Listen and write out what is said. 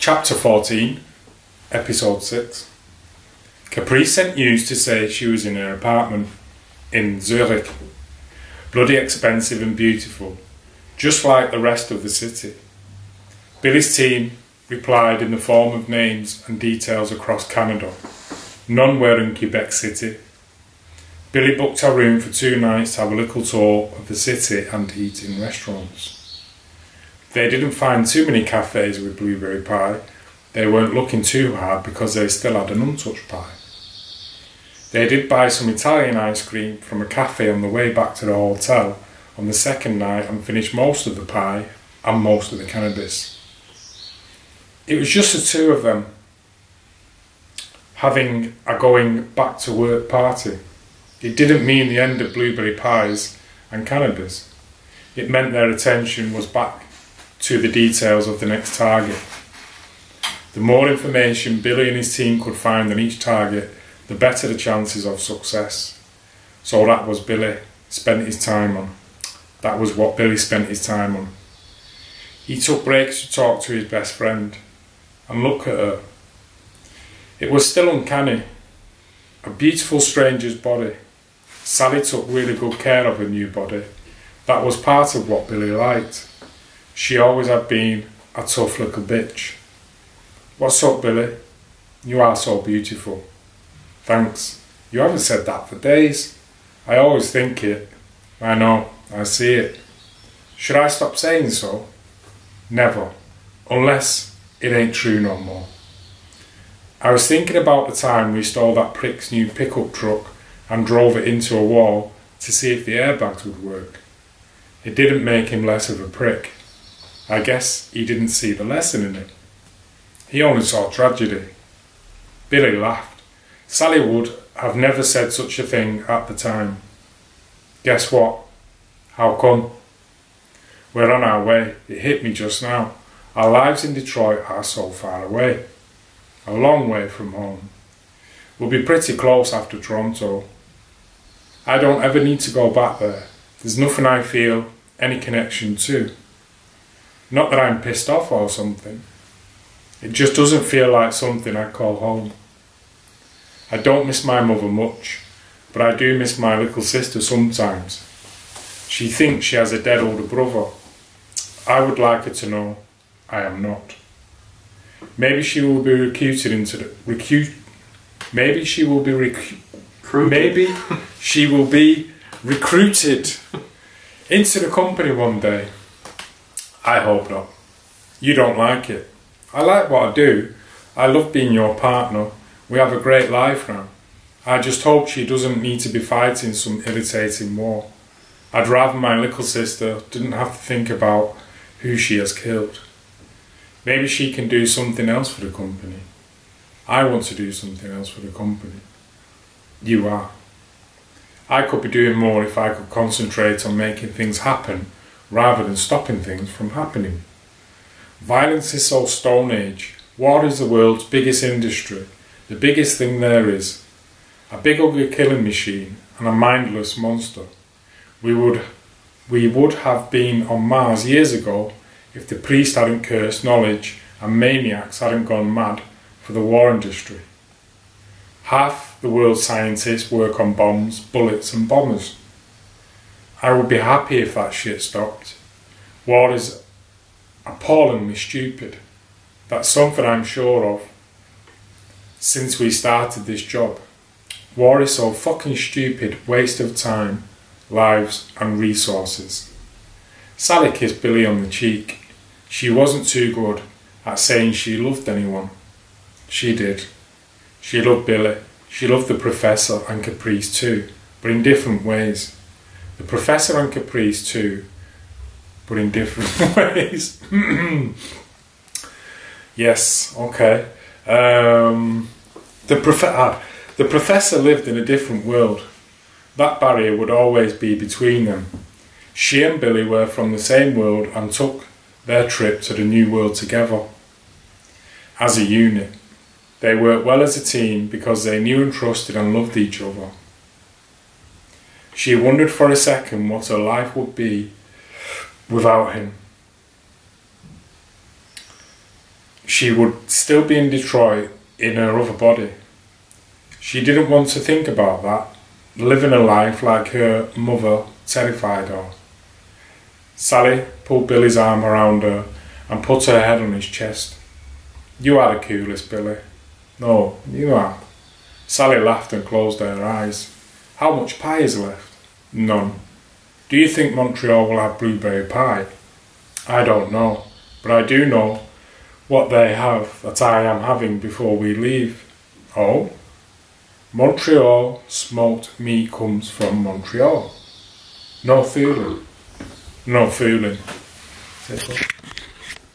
Chapter 14, Episode 6. Caprice sent news to say she was in her apartment in Zurich. Bloody expensive and beautiful, just like the rest of the city. Billy's team replied in the form of names and details across Canada. None were in Quebec City. Billy booked her room for 2 nights to have a little tour of the city and eat in restaurants. They didn't find too many cafes with blueberry pie. They weren't looking too hard because they still had an untouched pie. They did buy some Italian ice cream from a cafe on the way back to the hotel on the second night and finished most of the pie and most of the cannabis. It was just the two of them having a going back to work party. It didn't mean the end of blueberry pies and cannabis. It meant their attention was back to the details of the next target. The more information Billy and his team could find on each target, the better the chances of success. So that was Billy spent his time on. That was what Billy spent his time on. He took breaks to talk to his best friend and look at her. It was still uncanny. A beautiful stranger's body. Sally took really good care of her new body. That was part of what Billy liked. She always had been a tough little bitch. What's up, Billy? You are so beautiful. Thanks. You haven't said that for days. I always think it. I know, I see it. Should I stop saying so? Never. Unless it ain't true no more. I was thinking about the time we stole that prick's new pickup truck and drove it into a wall to see if the airbags would work. It didn't make him less of a prick. I guess he didn't see the lesson in it. He only saw tragedy. Billy laughed. Sally would have never said such a thing at the time. Guess what? How come? We're on our way. It hit me just now. Our lives in Detroit are so far away. A long way from home. We'll be pretty close after Toronto. I don't ever need to go back there. There's nothing I feel any connection to. Not that I'm pissed off or something. It just doesn't feel like something I call home. I don't miss my mother much, but I do miss my little sister sometimes. She thinks she has a dead older brother. I would like her to know I am not. Maybe she will be recruited into the Maybe she will be recruited into the company one day. I hope not. You don't like it. I like what I do. I love being your partner. We have a great life now. I just hope she doesn't need to be fighting some irritating war. I'd rather my little sister didn't have to think about who she has killed. Maybe she can do something else for the company. I want to do something else for the company. You are. I could be doing more if I could concentrate on making things happen rather than stopping things from happening. Violence is so Stone Age. War is the world's biggest industry, the biggest thing there is. A big ugly killing machine and a mindless monster. We would have been on Mars years ago if the priest hadn't cursed knowledge and maniacs hadn't gone mad for the war industry. Half the world's scientists work on bombs, bullets and bombers. I would be happy if that shit stopped. War is appallingly stupid. That's something I'm sure of since we started this job. War is so fucking stupid, waste of time, lives and resources. Sally kissed Billy on the cheek. She wasn't too good at saying she loved anyone. She did. She loved Billy. She loved the Professor and Caprice too, but in different ways. The Professor and Caprice too, but in different ways. Yes, okay. The Professor lived in a different world. That barrier would always be between them. She and Billy were from the same world and took their trip to the new world together. As a unit. They worked well as a team because they knew and trusted and loved each other. She wondered for a second what her life would be without him. she would still be in Detroit in her other body. She didn't want to think about that, living a life like her mother terrified her. Sally pulled Billy's arm around her and put her head on his chest. You are the coolest, Billy. No, you are. Sally laughed and closed her eyes. How much pie is left? None. Do you think Montreal will have blueberry pie? I don't know, but I do know what they have that I am having before we leave. Oh? Montreal smoked meat comes from Montreal. No fooling. No fooling.